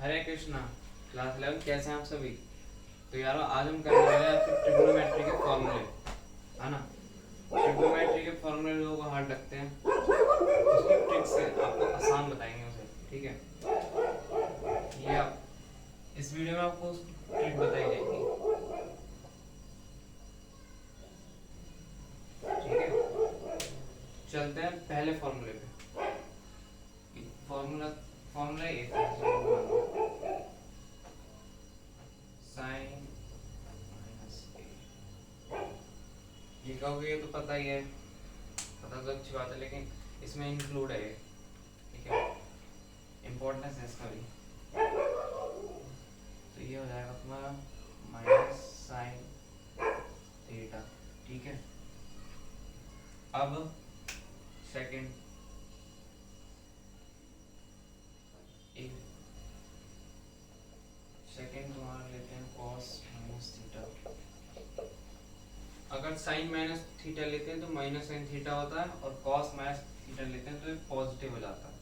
हरे Krishna. Class 11 कैसे हैं आप सभी। तो यार आज हम करने वाले हैं आपके ट्रिग्नोमेट्री के फॉर्मूले, है ना। ट्रिग्नोमेट्री के फॉर्मूले लोगों को हार्ड लगते हैं, उसकी ट्रिक्स है आपको आसान बताएंगे उसे। ठीक है, ये आप इस वीडियो में आपको उसकी ट्रिक बताई जाएगी। ठीक है, चलते हैं पहले फॉर्मूले पे। फॉर्मूला फॉर्मूला ये साइन माइनस ए। ये कहोगे ये तो पता ही है, पता तो अच्छी बात है, लेकिन इसमें इंक्लूड है ये। ठीक है, इम्पोर्टेंस है इसका भी। तो ये हो जाएगा तुम्हारा माइनस साइन थीटा। ठीक है, अब सेकंड सेकंड तुम्हारा लेते हैं कॉस माइनस थीटा। अगर साइन माइनस थीटा लेते हैं तो माइनस साइन थीटा होता है, और कॉस माइनस थीटा लेते हैं तो ये पॉजिटिव हो जाता है।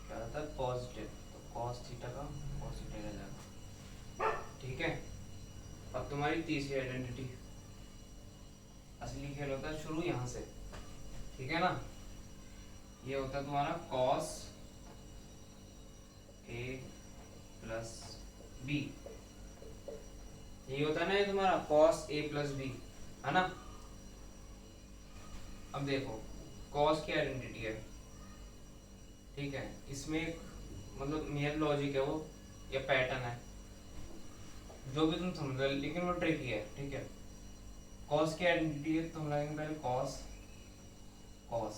क्या होता है? पॉजिटिव। तो कॉस थीटा का कॉस थीटा रह जाएगा। ठीक है, अब तुम्हारी तीसरी आइडेंटिटी। असली खेल होता है शुरू यहाँ से, ठीक है ना। ये होता है तुम्हारा कॉस ए प्लस बी। ये होता है ना, ये तुम्हारा कॉस ए प्लस बी, है ना। अब देखो कॉस की आइडेंटिटी है, ठीक है। इसमें एक मतलब मेयर लॉजिक है वो, या पैटर्न है, जो भी तुम समझ लो, लेकिन वो ट्रिकी है। ठीक है, कॉस की आइडेंटिटी है तो हम लगाएंगे पहले कॉस कॉस।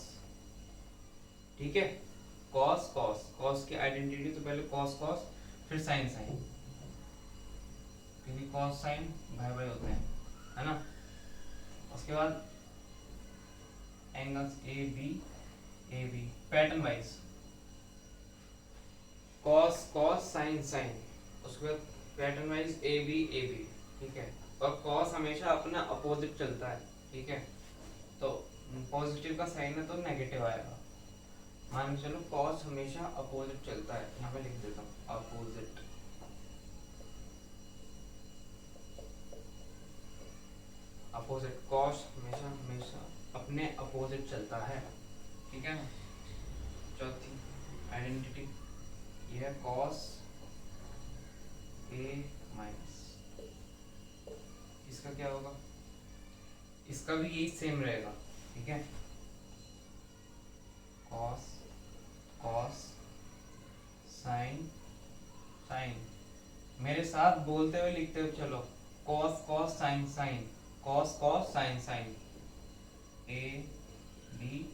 ठीक है, कॉस कॉस कॉस की आइडेंटिटी तो पहले कॉस कॉस, फिर साइन साइन, क्योंकि कॉस साइन भाई भाई होते हैं, है ना। उसके बाद angles A B pattern wise, cos cos sine sine, उसके बाद पैटर्न वाइज ए बी। ठीक है, और कॉस हमेशा अपना अपोजिट चलता है। ठीक है, तो पॉजिटिव का साइन है तो नेगेटिव आएगा। मान के चलो कॉस हमेशा अपोजिट चलता है, यहाँ पे लिख देता हूँ अपोजिट। अपोजिट कॉस हमेशा हमेशा अपने अपोजिट चलता है। ठीक है ना। चौथी आइडेंटिटी ये है कॉस ए माइनस। इसका क्या होगा? इसका भी यही सेम रहेगा। ठीक है, कॉस कॉस साइन साइन। मेरे साथ बोलते हुए लिखते हुए चलो, cos cos sine sine, cos cos sine sine, A B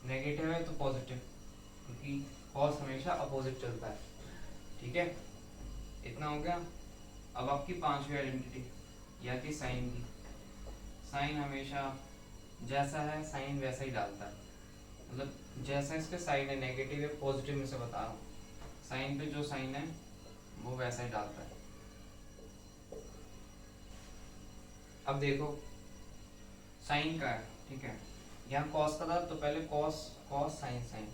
negative है तो पॉजिटिव, क्योंकि कॉस हमेशा अपोजिट चलता है। ठीक है, इतना हो गया। अब आपकी पांचवी आइडेंटिटी या कि साइन की। साइन हमेशा जैसा है साइन वैसा ही डालता है, मतलब जैसा इसके साइन है नेगेटिव या पॉजिटिव में से बता रहा हूँ, साइन पे जो साइन है वो वैसा ही डालता है। अब देखो साइन का है, ठीक है, यहाँ कॉस का था तो पहले कॉस कॉस साइन साइन,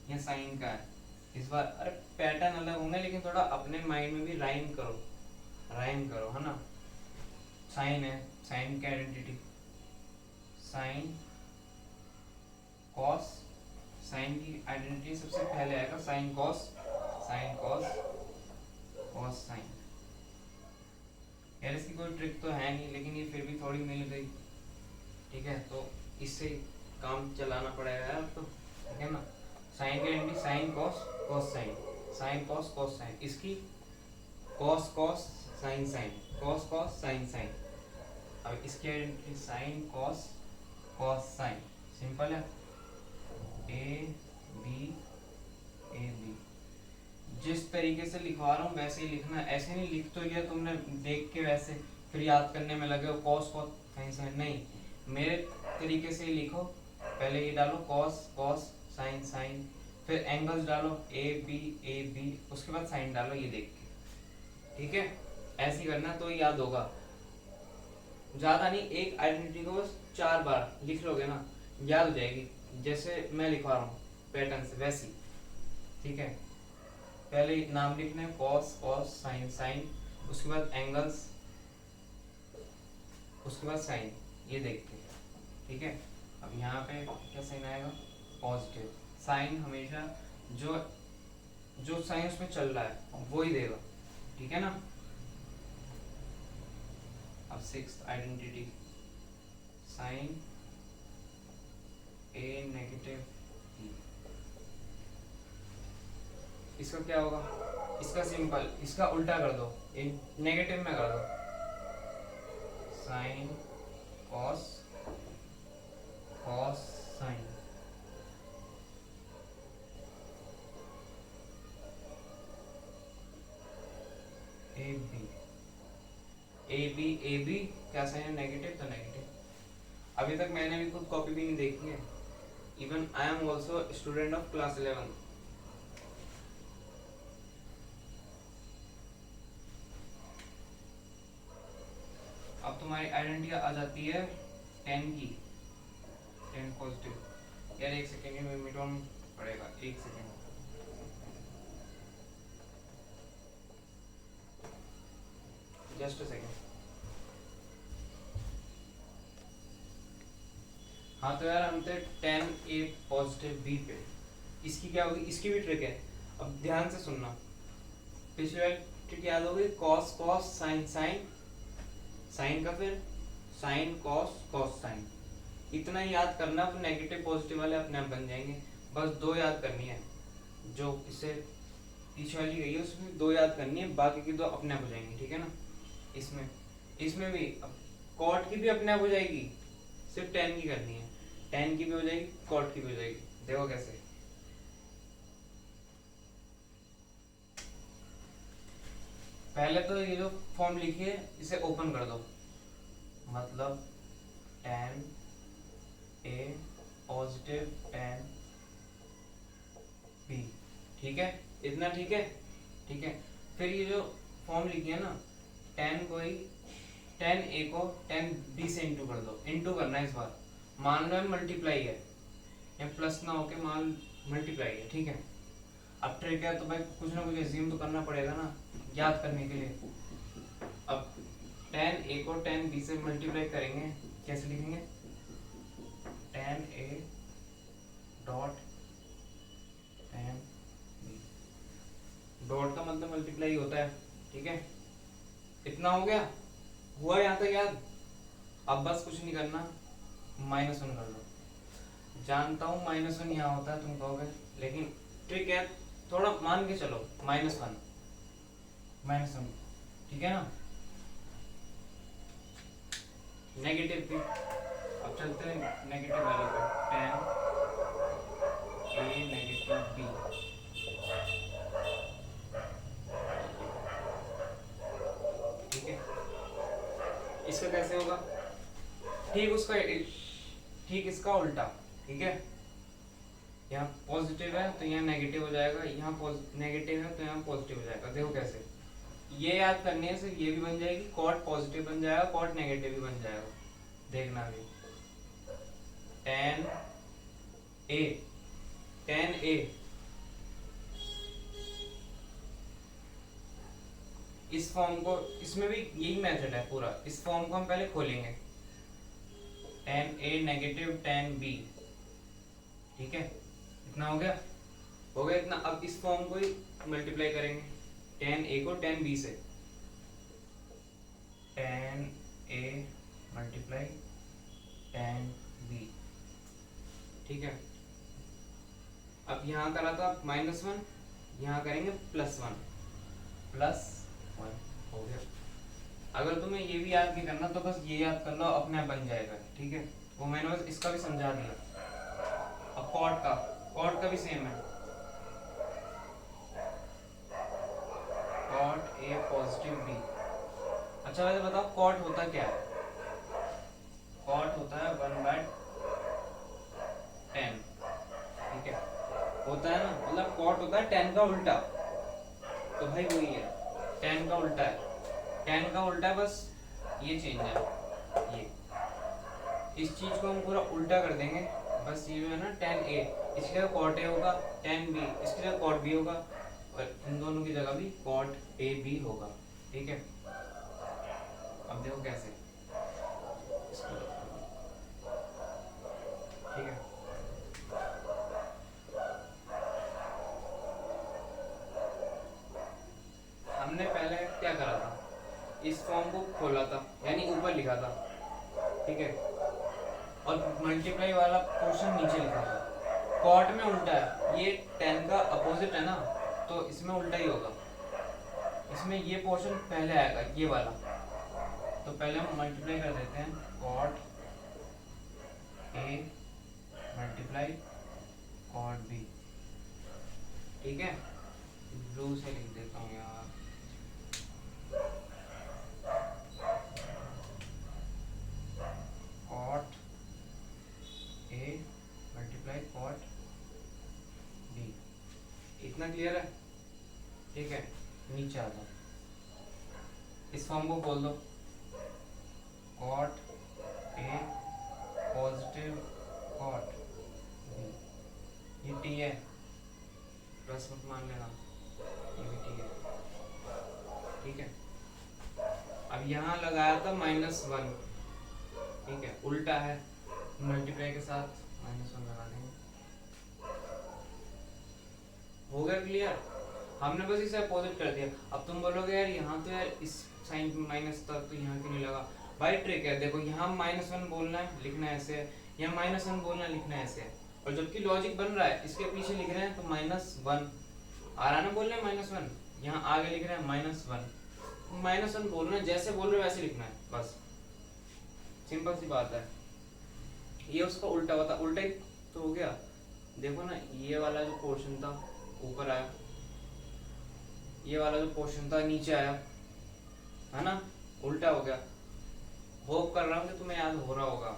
यहाँ साइन का है। इस बार अरे पैटर्न अलग होंगे, लेकिन थोड़ा अपने माइंड में भी राइम करो, है ना। साइन है, साइन की आइडेंटिटी साइन कॉस, साइन की आइडेंटिटी सबसे पहले आएगा साइन कॉस कॉस साइन। यार इसकी कोई ट्रिक तो है नहीं, लेकिन ये फिर भी थोड़ी मिल गई। ठीक है, तो इससे काम चलाना पड़ेगा यार तो। ठीक है ना, साइन की identity sine cos cos sine, sine cos cos sine, इसकी cos cos sine sine, cos cos sine sine. अब इसकी identity sine cos cos sine, simple है। ए बी जिस तरीके से लिखवा रहा हूँ वैसे ही लिखना है, ऐसे नहीं लिख तो लिया तुमने देख के वैसे फिर याद करने में लगे हो कॉस कॉस साइन साइन, नहीं, मेरे तरीके से ही लिखो। पहले ये डालो कॉस कॉस साइन साइन, फिर एंगल्स डालो ए बी, उसके बाद साइन डालो ये देख के। ठीक है, ऐसे ही करना तो याद होगा। ज्यादा नहीं, एक आइडेंटिटी को बस 4 बार लिख लोगे ना, याद हो जाएगी। जैसे मैं लिखवा रहा हूँ पैटर्न से वैसी, ठीक है। पहले नाम लिखना है कॉस, कॉस साइन, साइन, उसके बाद एंगल्स, उसके बाद साइन, ये देखते हैं, ठीक है। अब यहाँ पे क्या साइन आएगा, पॉजिटिव साइन, हमेशा जो जो साइन उसमें चल रहा है वो ही देगा, ठीक है ना। अब सिक्स्थ आइडेंटिटी, साइन ए नेगेटिव बी, इसका क्या होगा, इसका सिंपल, इसका उल्टा कर दो, नेगेटिव में कर दो, sine cos, cos sine, A B, A B, A B क्या साइन है, नेगेटिव, तो नेगेटिव। अभी तक मैंने भी खुद कॉपी भी नहीं देखी है, even I am also student of class 11। अब तुम्हारी आइडेंटिटी आ जाती है 10 की, 10 पॉजिटिव। यार एक सेकेंड में मिटोन पड़ेगा, एक सेकेंड, जस्ट अ सेकेंड। हाँ तो यार हम थे 10 ए पॉजिटिव बी पे, इसकी क्या होगी, इसकी भी ट्रिक है। अब ध्यान से सुनना, पिछली वाली ट्रिक याद होगी, cos cos sine sine, sine का फिर साइन कॉस कॉस साइन, इतना ही याद करना, अब नेगेटिव पॉजिटिव वाले अपने आप बन जाएंगे। बस दो याद करनी है, जो इससे पीछे वाली गई है उसमें दो याद करनी है, बाकी की दो अपने आप हो जाएंगी, ठीक है ना। इसमें भी कॉट की भी अपने आप हो जाएगी, सिर्फ 10 की करनी है, 10 की भी हो जाएगी, कॉट की भी हो जाएगी। देखो कैसे, पहले तो ये जो फॉर्म लिखी है इसे ओपन कर दो, मतलब tan a positive tan b, ठीक है, इतना ठीक है, ठीक है। फिर ये जो फॉर्म लिखी है ना, tan को ही tan a को tan b से इंटू कर दो, इंटू करना है इस बार, मान लो मल्टीप्लाई है, या प्लस ना होके मान मल्टीप्लाई है, ठीक है। अब ट्रिक है तो भाई कुछ ना कुछ एज्यूम तो करना पड़ेगा ना याद करने के लिए। अब tan a को tan b से मल्टीप्लाई करेंगे, कैसे लिखेंगे, tan a dot tan b, dot का मतलब मल्टीप्लाई होता है, ठीक है। इतना हो गया, हुआ यहाँ तक याद। अब बस कुछ नहीं करना, -1 कर दो। जानता हूँ -1 यहाँ होता है तुम कहोगे, लेकिन ट्रिक है, थोड़ा मान के चलो, -1, ठीक है ना। नेगेटिव भी, अब चलते हैं नेगेटिव वैल्यू पे, tan a नेगेटिव b, ठीक है। इसका कैसे होगा, ठीक इसका उल्टा, ठीक है। यहाँ पॉजिटिव है तो यहाँ नेगेटिव हो जाएगा, यहाँ नेगेटिव है तो यहाँ पॉजिटिव हो जाएगा। देखो कैसे, ये याद करने से ये भी बन जाएगी, कॉट पॉजिटिव बन जाएगा, कॉट नेगेटिव भी बन जाएगा, देखना भी। tan a इस फॉर्म को, इसमें भी यही मेथड है पूरा, इस फॉर्म को हम पहले खोलेंगे, tan a negative tan b, ठीक है। इतना हो गया इतना। अब इस फॉर्म को ही मल्टीप्लाई करेंगे, tan a को tan b से, tan a multiply tan b, ठीक है। अब यहाँ करा था -1, यहाँ करेंगे +1, +1 हो गया। अगर तुम्हें ये भी याद नहीं करना तो बस ये याद कर लो, अपने आप बन जाएगा, ठीक है। वो मैंने बस इसका भी समझा दिया। अब कॉट का भी सेम है, कॉट a पॉजिटिव b। अच्छा वैसे बताओ कॉट होता क्या है, कॉट होता है 1/10, ठीक है, होता है ना, मतलब कॉट होता है 10 का उल्टा, तो भाई वही है, 10 का उल्टा है, 10 का उल्टा है, बस ये चेंज है। ये इस चीज को हम पूरा उल्टा कर देंगे, बस ये जो है ना tan A, इसके लिए cot A होगा, tan B इसके लिए cot B होगा, और इन दोनों की जगह भी cot A B होगा। ठीक है, अब देखो कैसे इसको, ठीक है। हमने पहले क्या करा था, इस फॉर्म को खोला था, यानी ऊपर लिखा था, ठीक है, और मल्टीप्लाई वाला पोर्शन नीचे लिखा था। कॉट में उल्टा है, ये 10 का अपोजिट है ना, तो इसमें उल्टा ही होगा, इसमें ये पोर्शन पहले आएगा, ये वाला। तो पहले हम मल्टीप्लाई कर देते हैं, cot A multiply cot B, ठीक है। ब्लू से लिख देता हूँ यार, cot A multiply cot B, इतना क्लियर है, ठीक है। नीचे आ जाओ, इस फॉर्म को खोल दो, cot A positive cot B, ये टी है, प्लस मत मान लेना, ये भी टी है, ठीक है। अब यहाँ लगाया था -1, ठीक है, उल्टा है, मल्टीप्लाई के साथ -1 लगा देंगे, हो गया क्लियर। हमने बस इसे अपोजिट कर दिया। अब तुम बोलोगे यार यहाँ तो यार इस साइन माइनस था तो यहाँ क्यों नहीं लगा, भाई ट्रिक है, देखो यहाँ -1 बोलना है लिखना है ऐसे, यहाँ -1 बोलना है लिखना है ऐसे, और जबकि लॉजिक बन रहा है इसके पीछे लिख रहे हैं तो -1 आ रहा है ना, बोलना है -1, यहाँ आगे लिख रहे हैं -1 बोलना है, जैसे बोल रहे हो वैसे लिखना है, बस सिंपल सी बात है। ये उसका उल्टा होता, उल्टा ही तो हो गया, देखो ना, ये वाला जो पोर्शन था ऊपर आया, ये वाला जो पोर्शन था नीचे आया, है ना, उल्टा हो गया। होप कर रहा हूँ कि तुम्हें याद हो रहा होगा।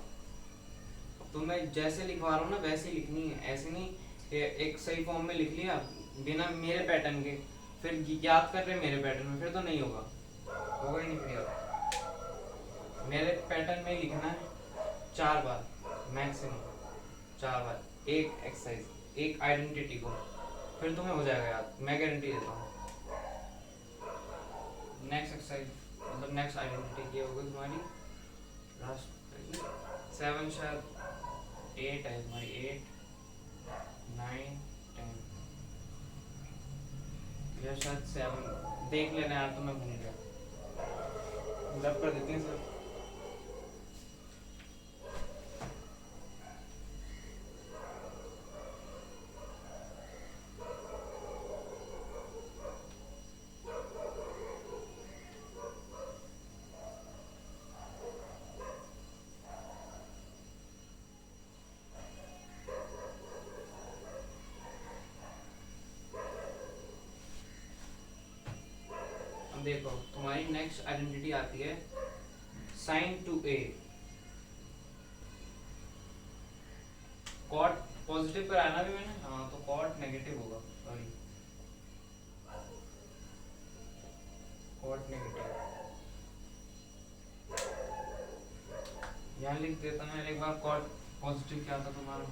तुम्हें जैसे लिखवा रहा हूँ ना वैसे ही लिखनी है, ऐसे नहीं कि एक सही फॉर्म में लिख लिया बिना मेरे पैटर्न के, फिर याद कर रहे मेरे पैटर्न में, फिर तो नहीं होगा, होगा ही नहीं क्लियर। मेरे पैटर्न में लिखना है 4 बार मैक्सिमम, 4 बार एक एक्सरसाइज, एक आइडेंटिटी को, फिर तुम्हें हो जाएगा याद, मैं गारंटी देता हूँ। नेक्स्ट एक्सरसाइज मतलब नेक्स्ट आइडेंटिटी ये होगी तुम्हारी लास्ट 7, शायद 8 है तुम्हारी, 8 9 10 या शायद 7, देख लेना यार, तो मैं भूल गया, लव कर देते हैं सर। देखो तुम्हारी नेक्स्ट आइडेंटिटी आती है sin two a, cot positive कराना भी मैंने, हाँ तो कॉट नेगेटिव होगा, सॉरी कॉट नेगेटिव, यहाँ लिख देता मैं एक बार। कॉट पॉजिटिव क्या था तुम्हारा,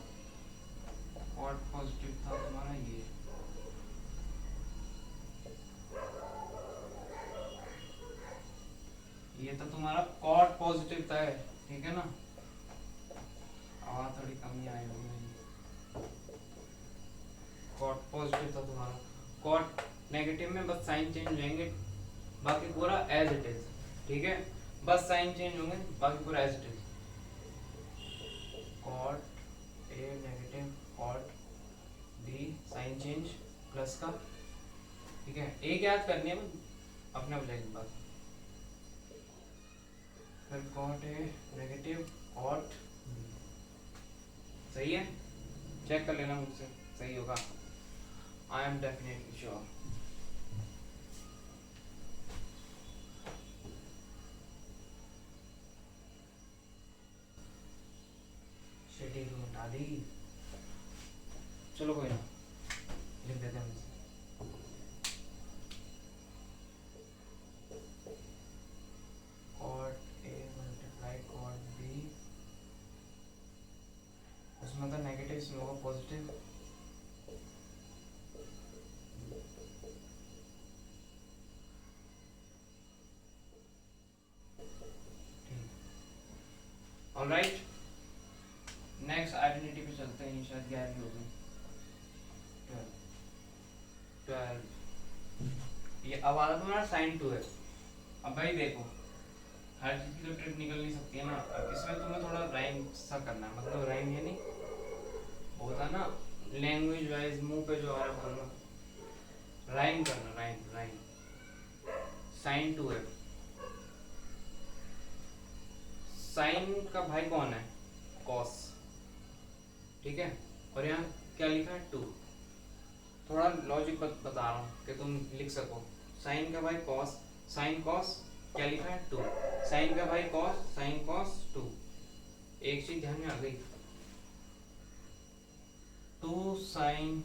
कॉट पॉजिटिव था तुम्हारा ये तो तुम्हारा कॉट पॉजिटिव था, ठीक है ना, आवाज थोड़ी कमी आई होगी, कॉट पॉजिटिव था तुम्हारा। कॉट नेगेटिव में बस साइन चेंज होंगे, बाकी पूरा एज इट इज, ठीक है, बस साइन चेंज होंगे, बाकी पूरा as it is. Cot A negative, cot B sign change plus का, ठीक है, एक याद करनी है अपने आप जाएगी बात, फिर cot A negative cot B, सही है, चेक कर लेना मुझसे, सही होगा, I am definitely sure. Shading हटा दी, चलो कोई ना, लिख देते हैं मुझसे। Cot A multiply cot B, उसमें तो पॉजिटिव, ऑलराइट। नेक्स्ट आइडेंटिटी पे चलते हैं, शायद 11 हो गई, 12। ये अब आता तुम्हारा साइन 2 है। अब भाई देखो, हर चीज की तो ट्रिक निकल नहीं सकती है ना, अब इसमें तुम्हें थोड़ा राइम सा करना है, मतलब राइम ये नहीं होता ना, लैंग्वेज वाइज मुंह पे जो आ रहा है बोलना, राइम करना, राइम राइम। साइन 2 है, साइन का भाई कौन है, कॉस, ठीक है। और यहाँ क्या लिखा है, 2। थोड़ा लॉजिक बता रहा हूँ कि तुम लिख सको। साइन का भाई कॉस, साइन कॉस क्या लिखा है, 2। साइन का भाई कॉस, साइन कॉस 2। एक चीज ध्यान में आ गई, 2 साइन,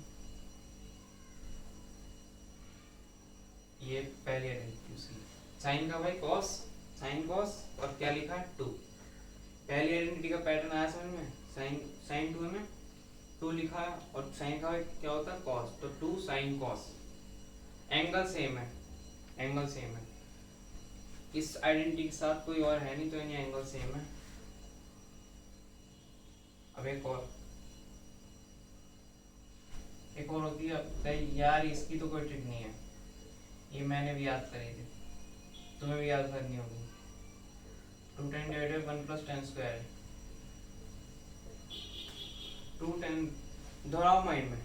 ये पहले उसकी साइन का भाई कॉस, साइन कॉस, और क्या लिखा है, 2। पहली आइडेंटिटी का पैटर्न आया समझ में, साइन साइन 2 में 2 लिखा है, और साइन का क्या होता है, कॉस, तो 2 साइन कॉस। एंगल सेम है, एंगल सेम है, इस आइडेंटिटी के साथ कोई और है नहीं, तो यानी एंगल सेम है। अब एक और होती है यार, इसकी तो कोई ट्रिक नहीं है, ये मैंने भी याद करी थी, तुम्हें भी याद करनी होगी। 2 10 डिवाइडेड 1 प्लस 10 स्क्वायर, 2 10 दोहराओ माइंड में,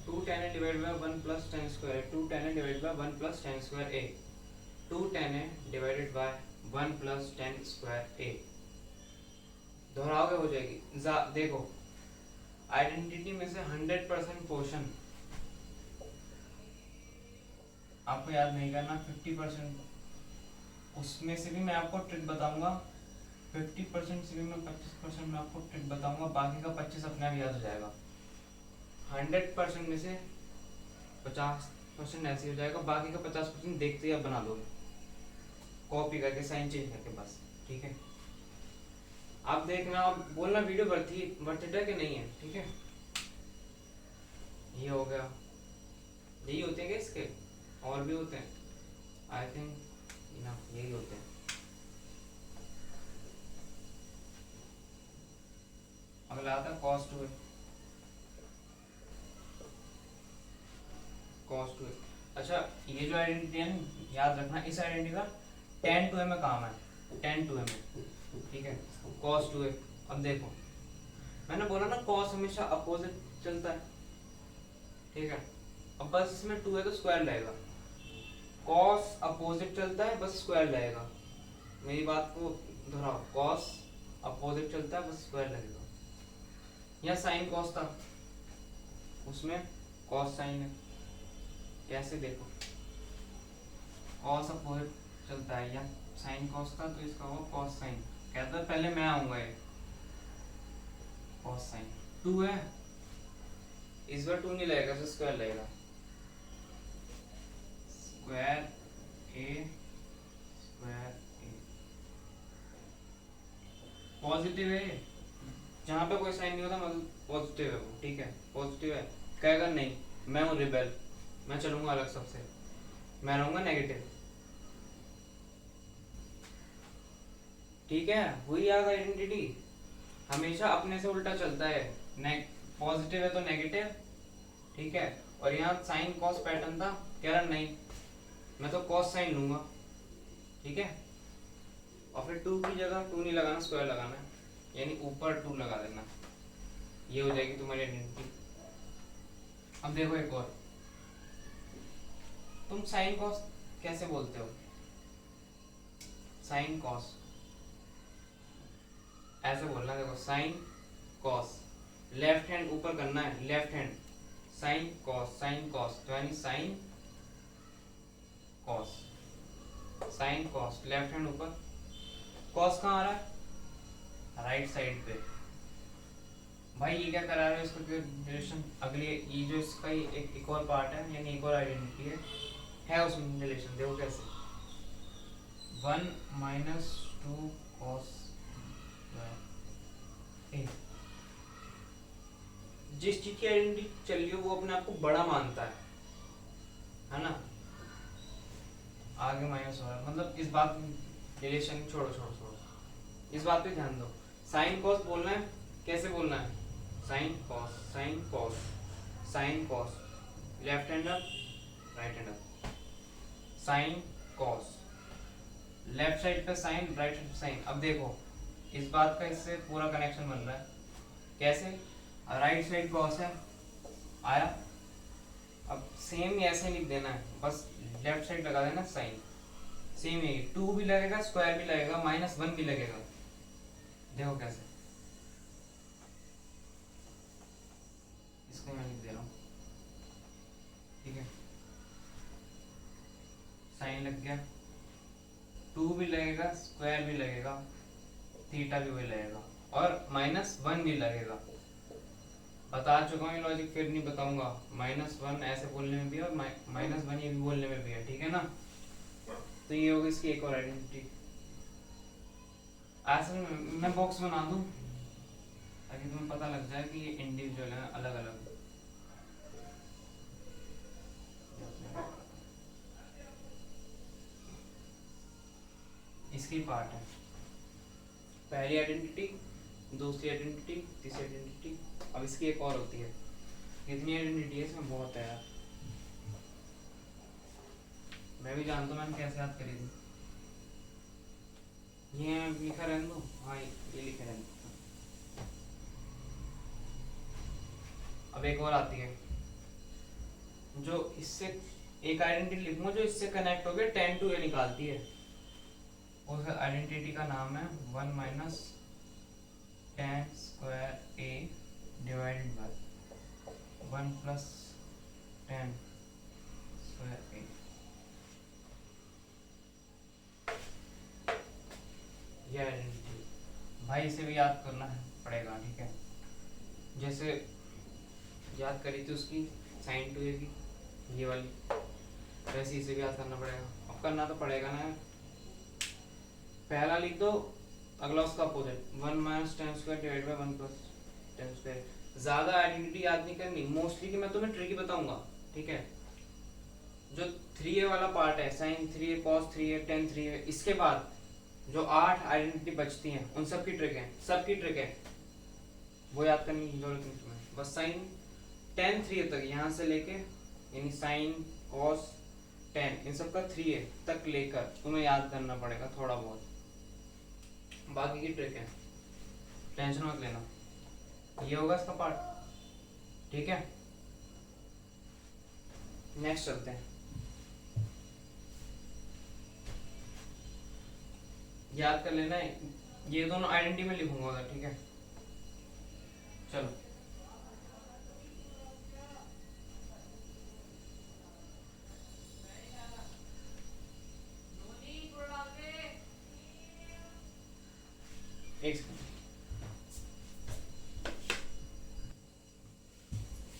2 10 divided by 1 plus 10 square, 2 10 divided by 1 plus 10 square ए, 2 10 डिवाइडेड बाय 1 प्लस 10 स्क्वायर ए। दोहराओगे हो जाएगी। देखो आइडेंटिटी में से 100% पोर्शन आपको याद नहीं करना, 50% उसमें से भी मैं आपको ट्रिक बताऊंगा, 50% से भी मैं 25% में आपको ट्रिक बताऊंगा, बाकी का 25 अपने आप याद हो जाएगा। 100% में से 50% ऐसे हो जाएगा, बाकी का 50% देखते ही आप बना लोगे, कॉपी करके साइन चेंज करके, बस ठीक है। आप देखना, आप बोलना वीडियो वर्थ इट है कि नहीं है, ठीक है। ये हो गया, यही होते हैं क्या इसके, और भी होते हैं आई थिंक ना, यही होते हैं। अगला आता है cos 2, cos 2। अच्छा ये जो आइडेंटिटी है ना, याद रखना, इस आइडेंटिटी का tan 2 में काम है, tan 2 में, ठीक है, cos 2। अब देखो मैंने बोला ना, cos हमेशा अपोजिट चलता है, ठीक है। अब बस इसमें 2 है तो स्क्वायर लगेगा, cos अपोजिट चलता है, बस स्क्वायर लगेगा, मेरी बात को दोहराओ, cos अपोजिट चलता है, बस स्क्वायर लगेगा। या साइन कॉस था, उसमें कॉस साइन है, कैसे देखो, कॉस अपोजिट चलता है, या साइन कॉस था तो इसका होगा कॉस साइन, कहता है पहले मैं आऊंगा, ये कॉस साइन 2 है, इस बार 2 नहीं लगेगा, तो स्क्वायर लगेगा, स्क्वायर ए, स्क्वायर ए, पॉजिटिव है, जहाँ पे कोई साइन नहीं होता मतलब पॉजिटिव है वो, ठीक है, पॉजिटिव है। कहेगा नहीं मैं हूँ रिबेल, मैं चलूंगा अलग सबसे, मैं रहूंगा नेगेटिव, ठीक है। हुई याद आइडेंटिटी, हमेशा अपने से उल्टा चलता है, पॉजिटिव है तो नेगेटिव, ठीक है। और यहाँ साइन कॉस पैटर्न था, कह रहा नहीं मैं तो कॉस साइन लूंगा, ठीक है। और फिर 2 की जगह 2 नहीं लगाना, स्क्वायर लगाना है, यानी ऊपर 2 लगा देना, ये हो जाएगी तुम्हारी आइडेंटिटी। अब देखो एक और, तुम साइन कॉस कैसे बोलते हो, साइन कॉस ऐसे बोलना, देखो साइन कॉस, लेफ्ट हैंड ऊपर करना है, लेफ्ट हैंड, साइन कॉस तो यानी sine cos, sine cos, left hand ऊपर, कॉस कहाँ आ रहा है, राइट साइड पे। भाई ये क्या करा रहे हो, इसको रिलेशन अगली, ये जो इसका एक और पार्ट है, यानी एक और आइडेंटिटी है उसमें रिलेशन, देखो कैसे, 1 माइनस 2 कॉस ए, जिस चीज की आइडेंटिटी चल रही हो वो अपने आप को बड़ा मानता है ना। आगे माइनस हो रहा है, मतलब इस बात रिलेशन छोड़ो छोड़ो छोड़ो, इस बात पे ध्यान दो। साइन कॉस बोलना है, कैसे बोलना है, sine cos sine cos sine cos, left hand up right hand up, sine cos, left side पे साइन राइट साइड पे साइन। अब देखो इस बात का इससे पूरा कनेक्शन बन रहा है, कैसे, राइट साइड कॉस है आया, अब सेम ऐसे लिख देना है, बस लेफ्ट साइड लगा देना साइन, सेम है, 2 भी लगेगा, स्क्वायर भी लगेगा, -1 भी लगेगा। देखो कैसे, इसको मैं लिख दे रहा हूँ, ठीक है, साइन लग गया, 2 भी लगेगा, स्क्वायर भी लगेगा, थीटा भी वही लगेगा, और -1 भी लगेगा। बता चुका हूँ ये लॉजिक, फिर नहीं बताऊंगा। -1 ऐसे बोलने में भी है और -1 ये भी बोलने में भी है, ठीक है ना। तो ये होगी इसकी एक और आइडेंटिटी। असल में मैं बॉक्स बना दूं ताकि तुम्हें पता लग जाए कि ये इंडिविजुअल है, अलग अलग। इसकी पार्ट है, पहली आइडेंटिटी, दूसरी आइडेंटिटी, तीसरी आइडेंटिटी, अब इसकी एक और होती है। कितनी आइडेंटिटी है इसमें, बहुत है यार, मैं भी जानता हूँ मैंने कैसे याद करी थी। ये लिखा रहने दो, हाँ ये लिखा रहने दो। अब एक और आती है जो इससे, एक आइडेंटिटी लिखूंगा जो इससे कनेक्ट होकर 10 to a निकालती है, उस आइडेंटिटी का नाम है 1 minus 10 square a divided by 1 plus 10 square a। ये आइडेंटिटी भाई, इसे भी याद करना है पड़ेगा, ठीक है। जैसे याद करी थी उसकी साइन 2a की, ये वाली, वैसे इसे भी याद करना पड़ेगा। अब करना तो पड़ेगा ना, पहला लिख दो, अगला उसका opposite, 1 minus 10 square divide by 1 plus 10 square. ज्यादा आइडेंटिटी याद नहीं करनी, मोस्टली कि मैं तुम्हें ट्रिकी बताऊंगा, ठीक है। जो 3a वाला पार्ट है, sign 3a cos 3a ten 3a, इसके बाद जो 8 आइडेंटिटी बचती हैं उन सब की ट्रिक है, सबकी ट्रिक है, वो याद करने की जरूरत नहीं तुम्हें। बस साइन टेन 3a तक, यहाँ से लेके यानी साइन कॉस 10 इन सब का 3a तक लेकर तुम्हें याद करना पड़ेगा थोड़ा बहुत, बाकी की ट्रिक है, टेंशन मत लेना। ये होगा इसका पार्ट, ठीक है। नेक्स्ट चलते हैं, याद कर लेना है, ये दोनों आइडेंटिटी में लिखूंगा उधर, ठीक है। चलो एक सेकंड।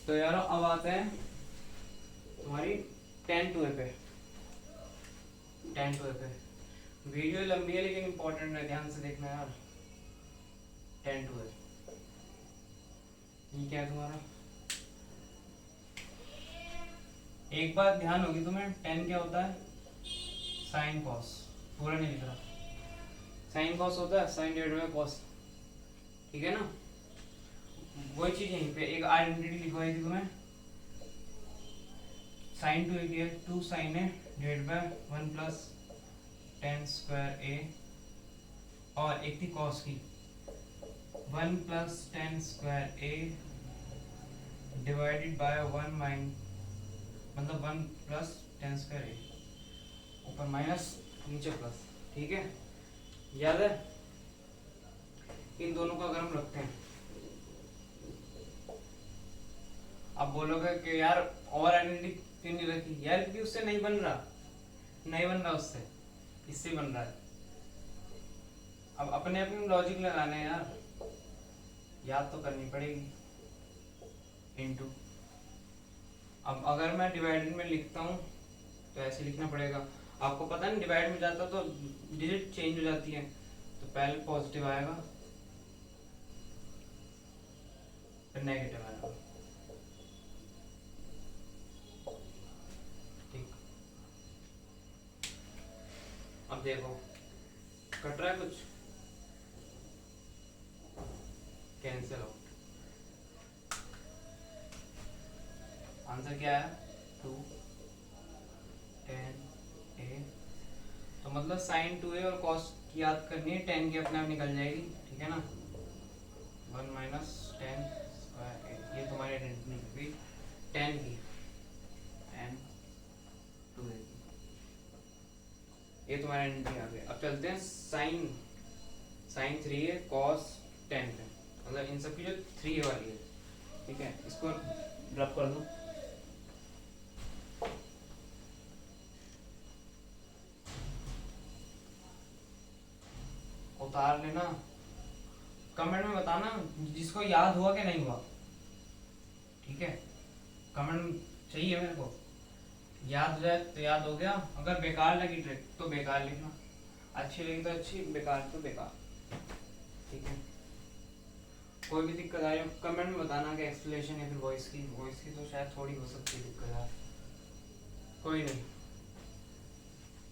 तो यार अब आते हैं तुम्हारी 10 to a पे, 10 to a पे। वीडियो लंबी है लेकिन इंपॉर्टेंट है, ध्यान से देखना यार। 10 to a, ये क्या है तुम्हारा, एक बात ध्यान होगी तुम्हें, 10 क्या होता है, साइन कॉस, पूरा नहीं लिख रहा, साइन कॉस होता है साइन डिवाइडेड बाय कॉस, ठीक है ना। वही चीज यहीं पे एक आइडेंटिटी लिखवाई थी तुम्हें, साइन 2a की है, 2 sine a divided by 1 plus 10 square a, और एक थी कॉस की, 1 plus 10 square a divided by 1 माइन, मतलब 1 प्लस 10 स्क्वायर a, ऊपर माइनस नीचे प्लस, ठीक है, याद है। इन दोनों का अगर हम रखते हैं, अब बोलोगे कि यार और आइडेंटिटी क्यों नहीं रखी यार, क्योंकि उससे नहीं बन रहा, नहीं बन रहा उससे, इससे बन रहा है। अब अपने अपने लॉजिक लगाने हैं यार, याद तो करनी पड़ेगी, इनटू। अब अगर मैं डिवाइडेड में लिखता हूँ तो ऐसे लिखना पड़ेगा, आपको पता नहीं डिवाइड में जाता तो डिजिट चेंज हो जाती है, तो पहले पॉजिटिव आएगा फिर नेगेटिव आएगा, देखो कट रहा है कुछ, कैंसिल हो। आंसर क्या है 2 10 ए। तो मतलब साइन 2 है और कॉस की याद करनी है, 10 की अपने आप निकल जाएगी, ठीक है ना। 1 माइनस 10 स्क्वायर ए, ये तुम्हारी आइडेंटिटी 10 की, 10 2 ए, ये तुम्हारा आइडेंटिटी आ गया। अब चलते हैं साइन, साइन 3 है कॉस 10 पे, मतलब इन सब की जो 3 वाली है, ठीक है, इसको ड्रॉप कर दो। उतार लेना, कमेंट में बताना जिसको याद हुआ कि नहीं हुआ, ठीक है। कमेंट चाहिए मेरे को, याद हो जाए तो याद हो गया, अगर बेकार लगी ट्रिक तो बेकार लिखना, अच्छी लगी तो अच्छी, बेकार तो बेकार, ठीक है। कोई भी दिक्कत आ रही हो कमेंट में बताना कि एक्सप्लेनेशन या फिर वॉइस की तो शायद थोड़ी हो सकती है दिक्कत यार, कोई नहीं।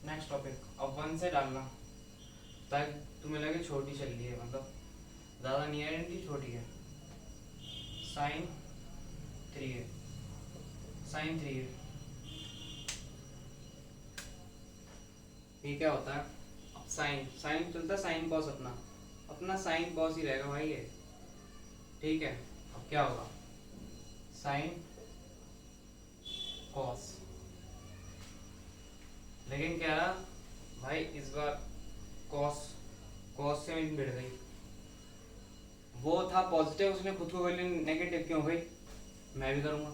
नेक्स्ट टॉपिक, अब 1 से डालना ताकि तुम्हें लगे छोटी चल रही है, मतलब ज़्यादा नहीं है, छोटी है। साइन 3 है, साइन 3 है, ये क्या होता है। अब साइन साइन चलता है, साइन कॉस अपना अपना साइन कॉस ही रहेगा भाई ये, ठीक है। अब क्या होगा, साइन कॉस, लेकिन क्या रहा भाई इस बार कॉस, कॉस से मिल गई, वो था पॉजिटिव, उसने खुद को वैल्यू नेगेटिव क्यों गई, मैं भी करूंगा।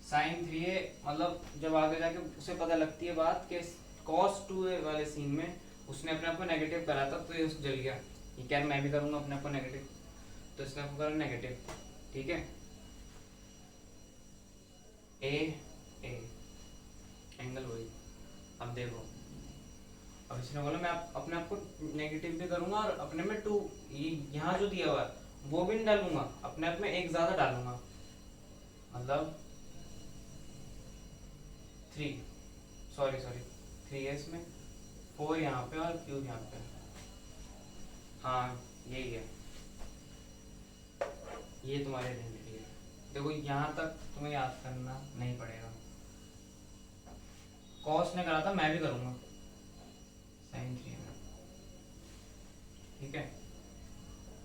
साइन 3 है, मतलब जब आगे जाके उसे पता लगती है बात कि कॉस 2 वाले सीन में उसने अपने आप को नेगेटिव करा था, तो ये जल गया, ये क्या मैं भी करूंगा अपने आप को नेगेटिव, तो इसने आपको करा नेगेटिव, ठीक है। ए ए एंगल वही। अब देखो, अब इसने बोला मैं अपने आप को नेगेटिव भी करूंगा और अपने में 2 यहाँ जो दिया हुआ है वो भी नहीं डालूंगा, अपने आप में एक ज्यादा डालूंगा, मतलब 3 सॉरी 3 है इसमें, 4 यहाँ पे और क्यूब यहाँ पे, हाँ यही है, ये तुम्हारी आइडेंटिटी है। देखो यहाँ तक तुम्हें याद करना नहीं पड़ेगा, कॉस ने करा था मैं भी करूंगा साइन 3 में, ठीक है।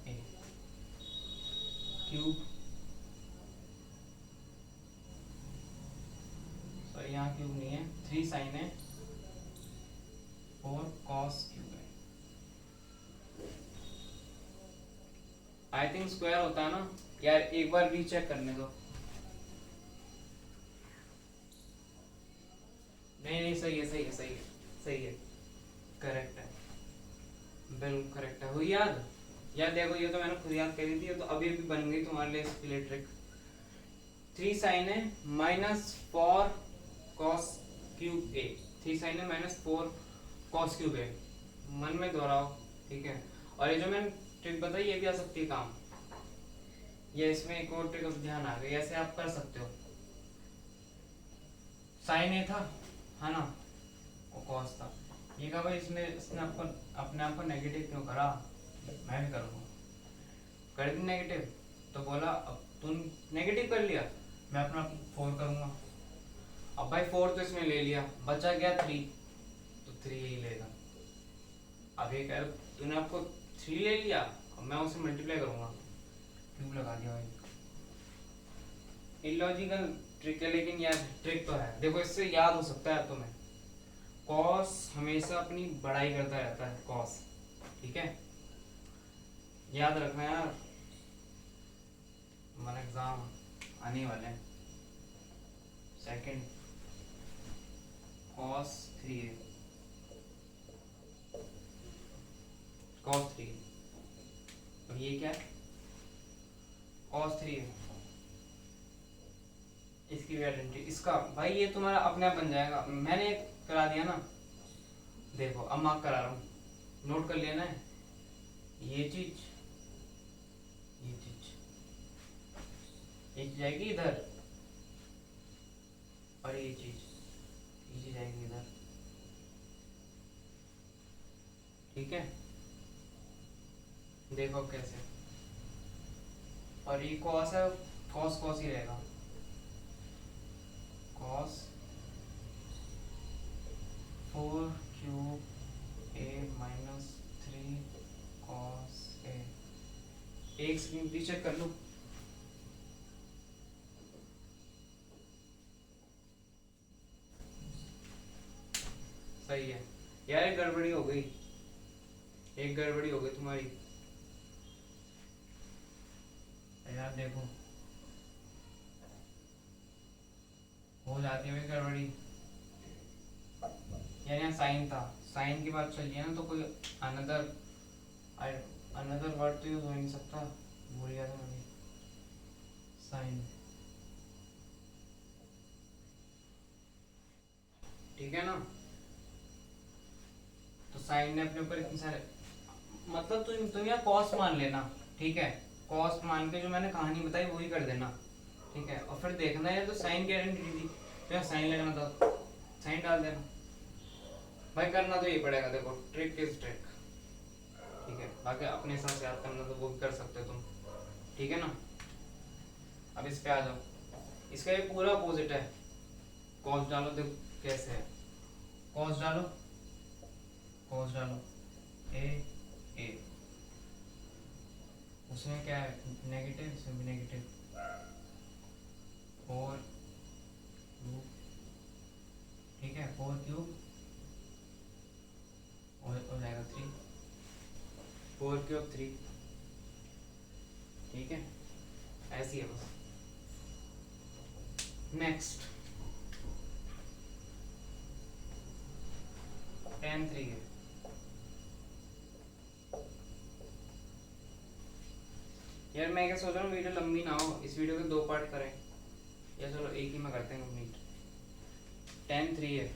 ए क्यूब, सॉरी यहाँ क्यूब नहीं है, 3 साइन है 4 कॉस क्यूब है, आई थिंक स्क्वायर होता है ना यार, एक बार रीचेक करने दो। नहीं सही है, सही है, करेक्ट है, बिल्कुल करेक्ट है, हुई याद। यार देखो ये तो मैंने खुद याद करी थी, तो अभी भी बन गई तुम्हारे लिए इसके लिए ट्रिक। 3 साइन है -4 कॉस क्यूब ए, 3 साइन है -4 कॉस क्यूब ए, मन में दोहराओ, ठीक है। और ये जो मैंने ट्रिक बताई ये भी आ सकती है काम, ये इसमें एक और ट्रिक अब ध्यान आ गई, ऐसे आप कर सकते हो। साइन ए था है ना, वो कॉस था, ये कहा भाई इसने आपको अपने आप को नेगेटिव क्यों करा, मैं भी करूँगा, कर दी नेगेटिव, तो बोला अब तुम नेगेटिव कर लिया, मैं अपना 4 करूँगा। अब भाई 4 तो इसमें ले लिया, बचा गया 3, तो 3 यही लेगा। अब ये कह तूने आपको 3 ले लिया, अब मैं उसे मल्टीप्लाई करूँगा, क्यूब लगा दिया भाई। इलॉजिकल ट्रिक है लेकिन यार ट्रिक तो है, देखो इससे याद हो सकता है तुम्हें, कॉस हमेशा अपनी बड़ाई करता रहता है कॉस, ठीक है, याद रखना यार, हमारे एग्जाम आने वाले हैं। सेकंड कॉस 3 है, कॉस 3, और ये क्या है कॉस 3 है, इसकी भी आइडेंटिटी, इसका भाई ये तुम्हारा अपने आप बन जाएगा, मैंने करा दिया ना, देखो अब मार्क करा रहा हूँ, नोट कर लेना है, ये चीज जाएगी इधर, और ये चीज आएगी इधर, देखो कैसे, और ये कॉस है, कॉस कॉस ही रहेगा, cos 4 cube a - 3 cos A. एक सेकंड प्लीज चेक कर लो। सही है यार, एक गड़बड़ी हो गई, एक गड़बड़ी हो गई तुम्हारी यार, देखो हो जाती है भाई गड़बड़ी। यार यहाँ साइन था, साइन की बात चल रही है ना, तो कोई अनदर अनदर वर्ड तो यूज हो नहीं सकता, भूल गया था मैं, साइन। ठीक है ना, तो साइन ने अपने ऊपर इतने सारे, मतलब तुम यहाँ कॉस मान लेना, ठीक है, कॉस मान के जो मैंने कहानी बताई वही कर देना, ठीक है, और फिर देखना है तो साइन गारंटी थी, तो यहाँ साइन लगना था, साइन डाल देना भाई, करना तो ये पड़ेगा, देखो ट्रिक इज ट्रिक, ठीक है, बाकी अपने हिसाब से याद करना तो वो भी कर सकते हो तुम, ठीक है ना। अब इस पे आ जाओ, इसका ये पूरा अपोजिट है, कॉस डालो, देखो कैसे है, कॉस डालो, कॉस डालो, ए ए, उसमें क्या है नेगेटिव, इसमें भी नेगेटिव, 4 क्यूब, ठीक है, 4 क्यूब हो जाएगा 3, 4 क्यूब 3, ठीक है, ऐसी है बस। नेक्स्ट tan 3 है यार, मैं क्या सोच रहा हूँ वीडियो लंबी ना हो, इस वीडियो के 2 पार्ट करें, या चलो एक ही में करते हैं कंप्लीट। tan 3 है,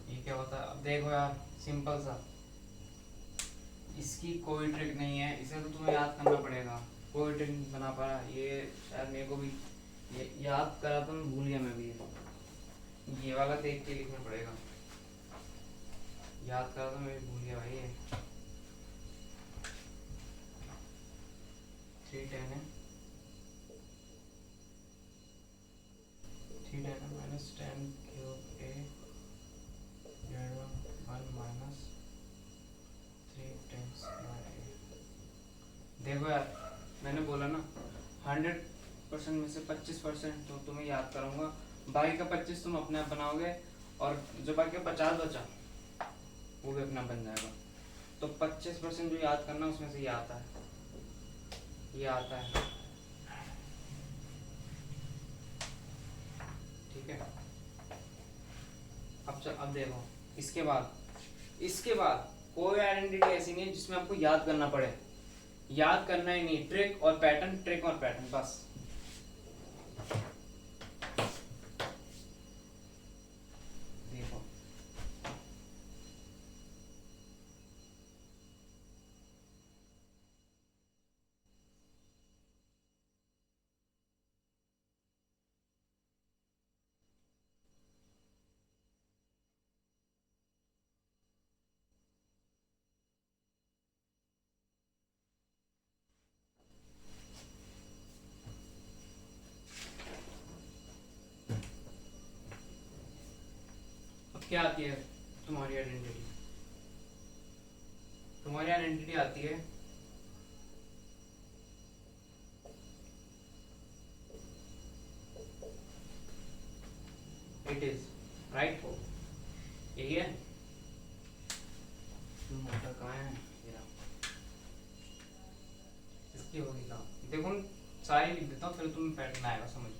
ये क्या होता है, अब देखो यार सिंपल सा, इसकी कोई ट्रिक नहीं है, इसे तो तुम्हें याद करना पड़ेगा, कोई ट्रिक नहीं बना पा रहा ये, शायद मेरे को भी ये याद करा तो मैं भूल गया, मैं भी ये वाला देख के लिखना पड़ेगा, याद करा तो मैं भी भूल गया भाई, ये 3 tan है, 3 tan है minus tan cube a / 1 minus 3 tan square a। देखो यार मैंने बोला ना, 100% में से 25% तो तुम्हें याद कराऊंगा, बाकी का 25 तुम अपने आप बनाओगे, और जो बाकी का 50 बचा वो भी अपना बन जाएगा, तो 25% जो याद करना उसमें से ये आता है, ये आता है, ठीक है। अब देखो इसके बाद कोई आइडेंटिटी ऐसी नहीं है जिसमें आपको याद करना पड़े, याद करना ही नहीं, ट्रिक और पैटर्न, ट्रिक और पैटर्न बस। देखो अब क्या आती है तुम्हारी आइडेंटिटी, तुम्हारी आइडेंटिटी आती है इट इज राइट, यही है, मोटा कहाँ है ये रहा। इसकी होगी काम, देखो सारी लिख देता हूँ फिर तुम्हें पैटर्न आएगा समझ।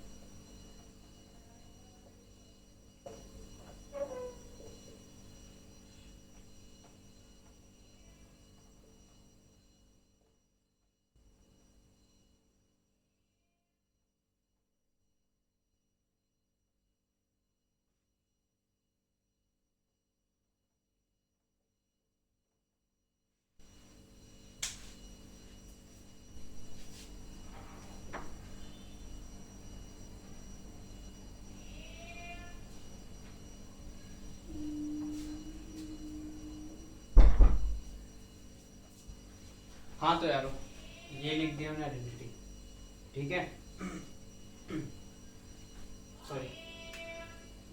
हाँ तो यार ये लिख दिया हमने आइडेंटिटी, ठीक है। सॉरी,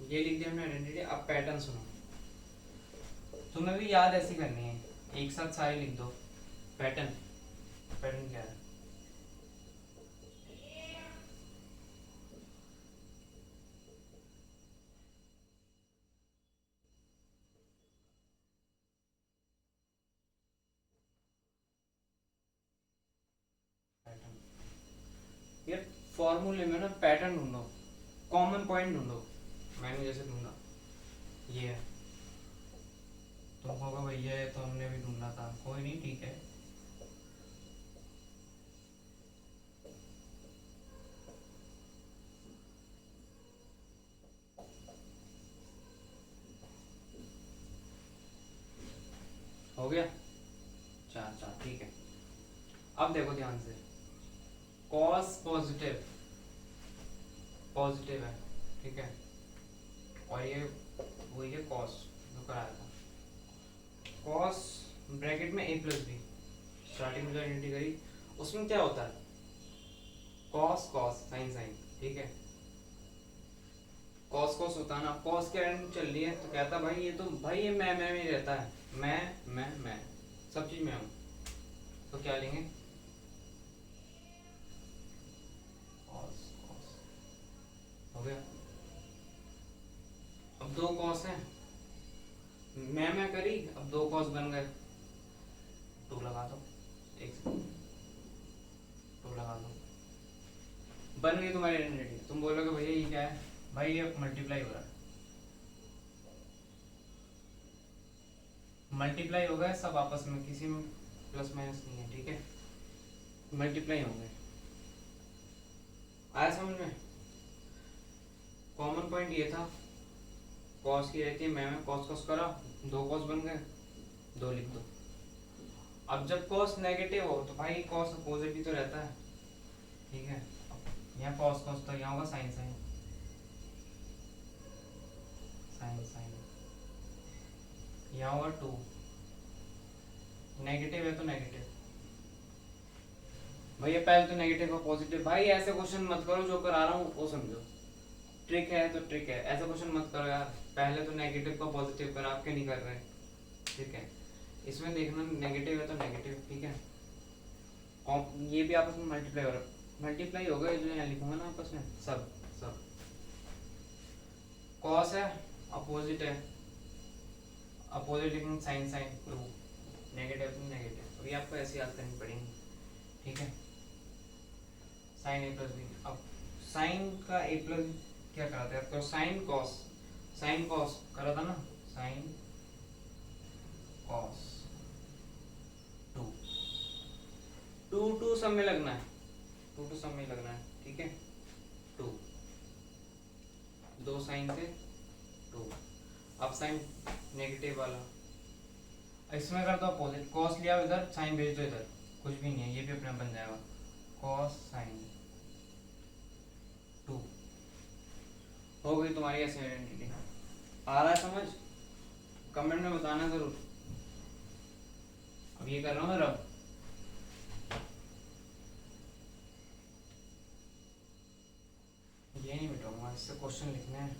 ये लिख दिया हमने आइडेंटिटी। अब पैटर्न सुनो, तुम्हें भी याद ऐसी करनी है, एक साथ सारे लिख दो। पैटर्न, पैटर्न क्या है? पैटर्न यार, फॉर्मूले में ना पैटर्न ढूंढो, कॉमन पॉइंट ढूंढो। मैंने जैसे ढूंढा ये है, तुम कहोगे भैया ये तो हमने भी ढूंढा था, कोई नहीं, ठीक है। हो गया, चार चार, ठीक है। अब देखो ध्यान से, कॉस पॉजिटिव, पॉजिटिव है, ठीक है, और ये वही है कॉस जो कराया था। कॉस ब्रैकेट में a प्लस बी, स्टार्टिंग में जो आइडेंटिटी करी उसमें क्या होता है, कॉस कॉस साइन साइन, ठीक है। कॉस कॉस होता है ना, कॉस की आइडेंटिटी चल रही है तो कहता भाई ये तो भाई ये मैं में ही रहता है, मैं सब चीज में हूँ, तो क्या लेंगे, कॉस कॉस। हो गया। अब दो कॉस हैं, मैं करी, अब दो कॉस बन गए, टू लगा दो, एक सेकंड, टू लगा दो, बन गई तुम्हारी आइडेंटिटी। तुम बोलोगे भैया ये क्या है, भाई ये मल्टीप्लाई हो रहा है, मल्टीप्लाई हो गए सब आपस में, किसी में प्लस माइनस नहीं है, ठीक है, मल्टीप्लाई होंगे। आया समझ में? कॉमन पॉइंट ये था, कॉस की रहती है मैं कॉस कॉस करा, दो कॉस बन गए, दो लिख दो। अब जब कॉस नेगेटिव हो तो भाई कॉस अपोजिट ही तो रहता है, ठीक है। यहाँ कॉस कॉस तो यहाँ होगा साइन साइन, साइन साइन, यहाँ होगा टू, नेगेटिव है तो नेगेटिव, भैया पहले तो नेगेटिव और पॉजिटिव। भाई ऐसे क्वेश्चन मत करो, जो करा रहा हूँ वो समझो, ट्रिक है तो ट्रिक है, ऐसा क्वेश्चन मत करो यार, पहले तो नेगेटिव को पॉजिटिव करा, आपके नहीं कर रहे, ठीक है। इसमें देखना नेगेटिव है तो नेगेटिव, ठीक है। ये भी आपस में मल्टीप्लाई हो रहा है, मल्टीप्लाई होगा जो यहाँ लिखूंगा ना आपस में, सब सब। कॉस है, अपोजिट है, अपोजिट लिखेंगे साइन साइन, टू, नेगेटिव तो नेगेटिव, अभी आपको ऐसी याद करनी पड़ेगी, ठीक है। साइन ए प्लस बी, अब साइन का ए प्लस क्या कराते हैं, तो साइन कॉस, साइन कॉस करा था ना, sine cos two, two two सब में लगना है, टू टू सब में लगना है, ठीक है। टू, दो साइन थे, टू। अब साइन नेगेटिव वाला, इसमें कर दो अपोजिट, कॉस लिया इधर, साइन भेज दो इधर, कुछ भी नहीं है, ये भी अपना बन जाएगा, कॉस साइन टू। हो गई तुम्हारी ऐसी आइडेंटिटी। आ रहा है समझ? कमेंट में बताना जरूर। अब ये कर रहा हूँ मैं रब, ये नहीं मिटाऊंगा, इससे क्वेश्चन लिखने हैं।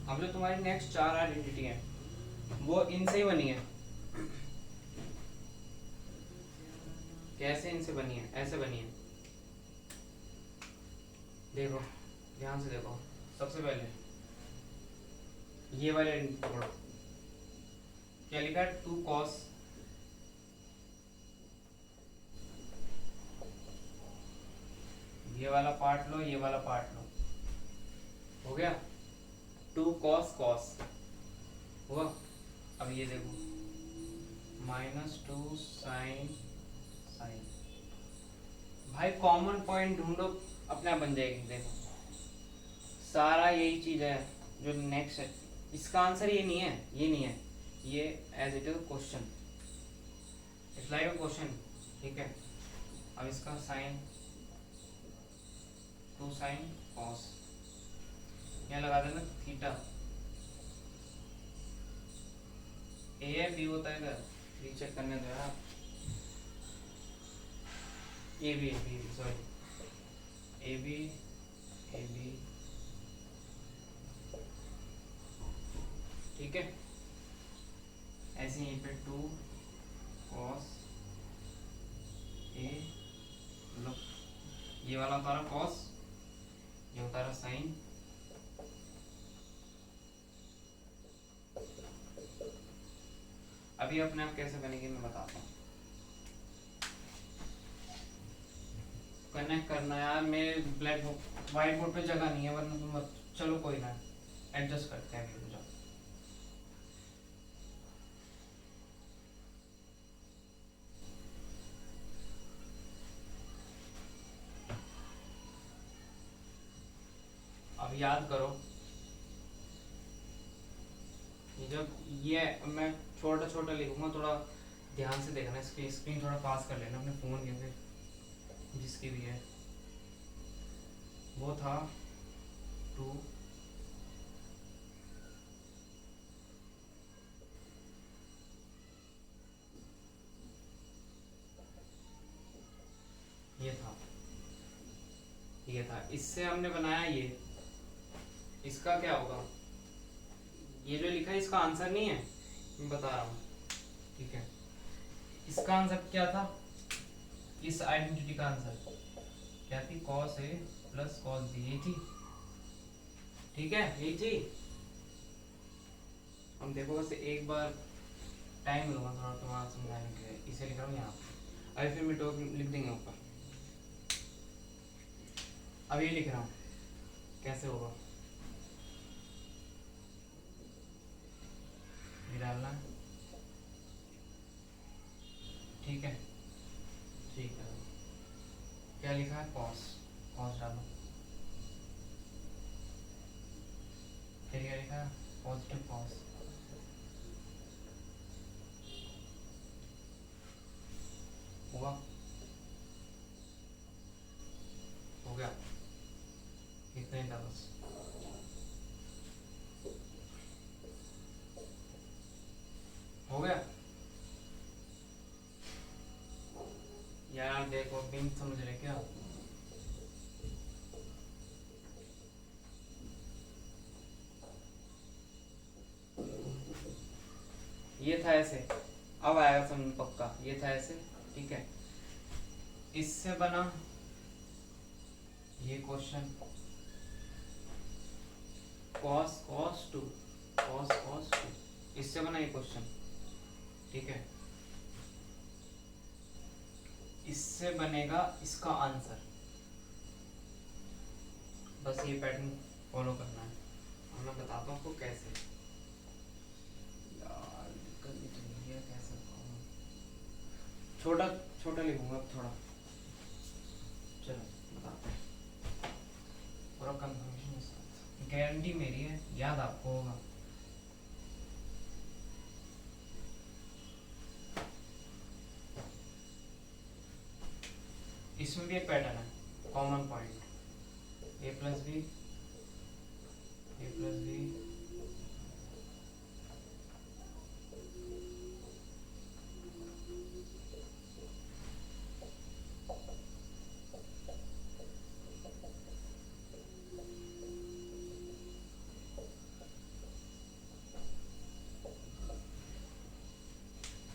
अब जो तुम्हारी नेक्स्ट चार आइडेंटिटी है वो इनसे ही बनी है। कैसे इनसे बनी है? ऐसे बनी है, देखो ध्यान से देखो। सबसे पहले ये वाले पढ़ो, क्या लिखा है, टू कॉस, ये वाला पार्ट लो, ये वाला पार्ट लो, हो गया, टू कॉस कॉस हुआ। अब ये देखो माइनस टू साइन साइन, भाई कॉमन पॉइंट ढूंढो, अपना बन जाएगी। देखो सारा यही चीज है जो नेक्स्ट है, इसका आंसर ये नहीं है, ये नहीं है, ये as it is question, it's like a question, ठीक है। अब इसका साइन, टू साइन कॉस, यहाँ लगा देना थीटा, ए है बी होता है इधर, रीचेक करने दो यार। A B sorry, A B ठीक है। ऐसे यहीं पे 2 cos ए, मतलब ये वाला होता रहा cos, ये होता रहा sin। अभी अपने आप कैसे बनेगी मैं बताता हूँ। कनेक्ट करना यार, मेरे ब्लैक बोर्ड व्हाइट बोर्ड पे जगह नहीं है, वरना तुम चलो कोई ना, एडजस्ट करते हैं अभी। जाओ अब याद करो, जब ये मैं छोटा छोटा लिखूंगा, थोड़ा ध्यान से देखना, इसकी स्क्रीन थोड़ा पास कर लेना अपने फ़ोन के, फिर जिसकी भी है। वो था 2 ये था, इससे हमने बनाया ये, इसका क्या होगा, ये जो लिखा है इसका आंसर नहीं है, मैं बता रहा हूँ ठीक है। इसका आंसर क्या था, इस आइडेंटिटी का आंसर क्या थी, cos A plus cos B, यही थी ठीक है, यही थी। हम देखो बस एक बार टाइम लूंगा थोड़ा तुम्हारा समझाने के लिए, इसे लिख रहा हूँ यहाँ पे, अभी फिर मिटो लिख देंगे ऊपर। अब ये लिख रहा हूँ, कैसे होगा ये डालना है ठीक है, ठीक है। क्या लिखा है, cos, cos डालो, फिर क्या लिखा है, पॉजिटिव cos, हुआ, हो गया, इतना ही था बस। हो गया यार, देखो बिन समझ रहे क्या, ये था ऐसे, अब आएगा समझ पक्का, ये था ऐसे ठीक है। इससे बना ये क्वेश्चन, cos 2, इससे बना ये क्वेश्चन ठीक है। इससे बनेगा इसका आंसर, बस ये पैटर्न फॉलो करना है, और मैं बताता हूँ आपको कैसे। यार दिक्कत भी तो नहीं है, कैसे बताऊँ, छोटा छोटा लिखूंगा अब थोड़ा, चलो बताते हैं पूरा कंफर्मेशन के साथ, गारंटी मेरी है, याद आपको होगा। इसमें भी एक पैटर्न है, common point, a plus B,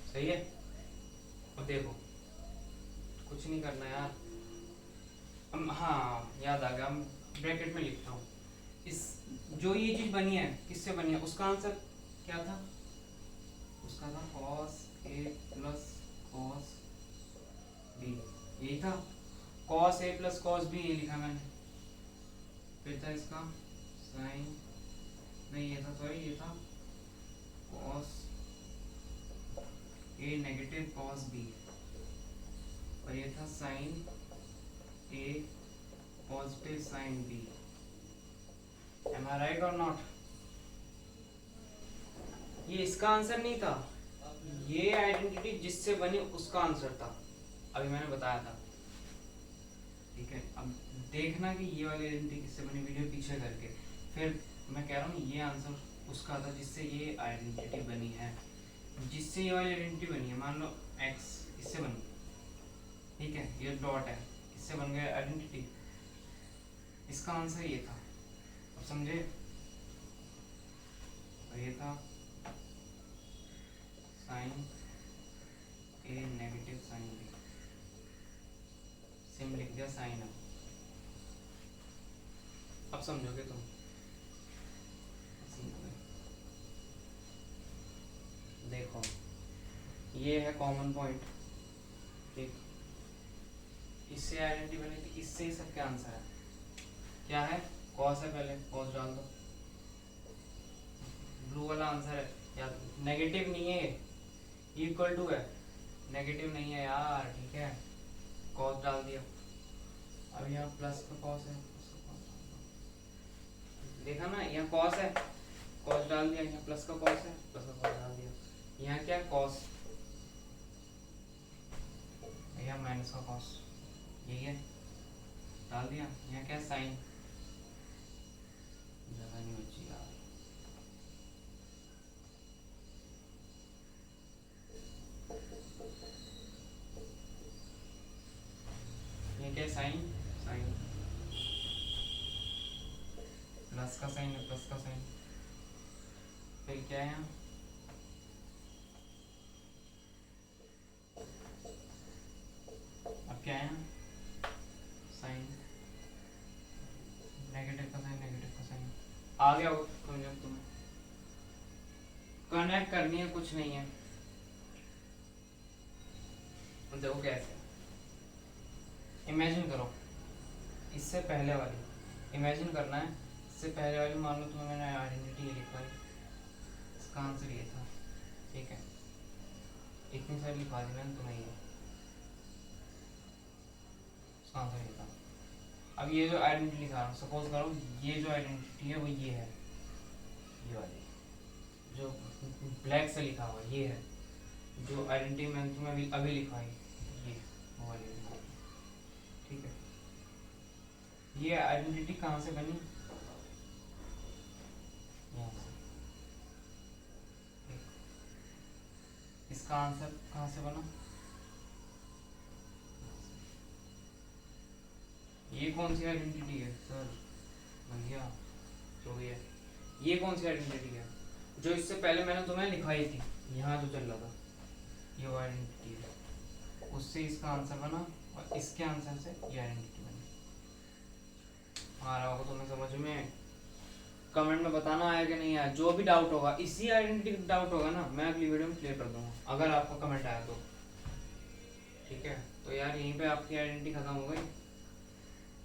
सही है। अब देखो कुछ नहीं करना यार, हाँ याद आ गया, ब्रैकेट में लिखता हूँ, इस जो ये चीज बनी है किससे बनी है, उसका आंसर क्या था, उसका था cos A plus cos B, यही था, cos A plus cos B, ये लिखा मैंने। फिर था इसका sin, नहीं ये था, सॉरी ये था cos A negative cos B, और ये था sin A positive sin B। Am I right or not? ये इसका आंसर नहीं था, ये आइडेंटिटी जिससे बनी उसका आंसर था, अभी मैंने बताया था ठीक है। अब देखना कि ये वाली आइडेंटिटी किससे बनी, वीडियो पीछे करके, फिर मैं कह रहा हूँ ये आंसर उसका था जिससे ये आइडेंटिटी बनी है, जिससे ये वाली आइडेंटिटी बनी है, मान लो x इससे बनी, ठीक है, ये डॉट है, इससे बन गया आइडेंटिटी। इसका आंसर ये था, अब समझे? और ये था साइन ए नेगेटिव साइन बी, सिम लिख दिया साइन अब। अब समझोगे तुम? देखो ये है कॉमन पॉइंट, ठीक, इससे आइडेंटिटी बनी थी, इससे ही सबके आंसर है। क्या है? कॉस है, पहले कॉस डाल दो, ब्लू वाला आंसर है। या नेगेटिव नहीं है, इक्वल टू है, नेगेटिव नहीं है यार, ठीक है, कॉस डाल दिया। अब यहाँ प्लस का कॉस है, देखा ना, यहाँ कॉस है, कॉस डाल दिया, यहाँ प्लस का कॉस है, प्लस का कॉस डाल दिया। यहाँ क्या है? कॉस, यहाँ माइनस का कॉस, यही है, डाल दिया। यहाँ क्या है? साइन, जगह नहीं बची यार, ये क्या है? साइन, साइन, प्लस का साइन है, प्लस का साइन, फिर क्या है यहाँ? अब क्या है? साइन, नेगेटिव का साइन, नेगेटिव का साइन। आ गया वो समझो तुम्हें? कनेक्ट करनी है, कुछ नहीं है। देखो कैसे, इमेजिन करो, इससे पहले वाली इमेजिन करना है, इससे पहले वाली मान लो तुम्हें मैंने आइडेंटिटी लिखवाई, इसका आंसर ये था, ठीक है, इतनी सारी लिखवा दी मैंने तुम्हें, ये इसका आंसर ये था। अब ये जो आइडेंटिटी लिखा रहा हूँ, सपोज करो ये जो आइडेंटिटी है वो ये है, ये वाली जो ब्लैक से लिखा हुआ ये है, जो आइडेंटिटी मैंने तुम्हें अभी लिखवाई ये वो वाली, ठीक है। ये आइडेंटिटी कहाँ से बनी? यहाँ से। इसका आंसर कहाँ से बना? ये कौन सी आइडेंटिटी है सर? भैया जो भी है, ये कौन सी आइडेंटिटी है? जो इससे पहले मैंने तुम्हें लिखवाई थी, यहाँ जो चल रहा था, ये वो आइडेंटिटी है, उससे इसका आंसर बना और इसके आंसर से ये आइडेंटिटी बनी। आ रहा होगा तुम्हें समझ में? कमेंट में बताना आया कि नहीं आया, जो भी डाउट होगा, इसी आइडेंटिटी का डाउट होगा ना, मैं अगली वीडियो में क्लियर कर दूंगा, अगर आपको कमेंट आया तो, ठीक है। तो यार यहीं पे आपकी आइडेंटिटी खत्म हो गई।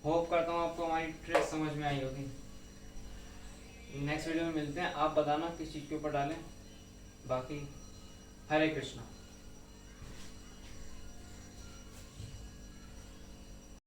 होप करता हूँ आपको हमारी ट्रिक समझ में आई होगी। नेक्स्ट वीडियो में मिलते हैं, आप बताना किस चीज़ के ऊपर डालें। बाकी हरे कृष्णा।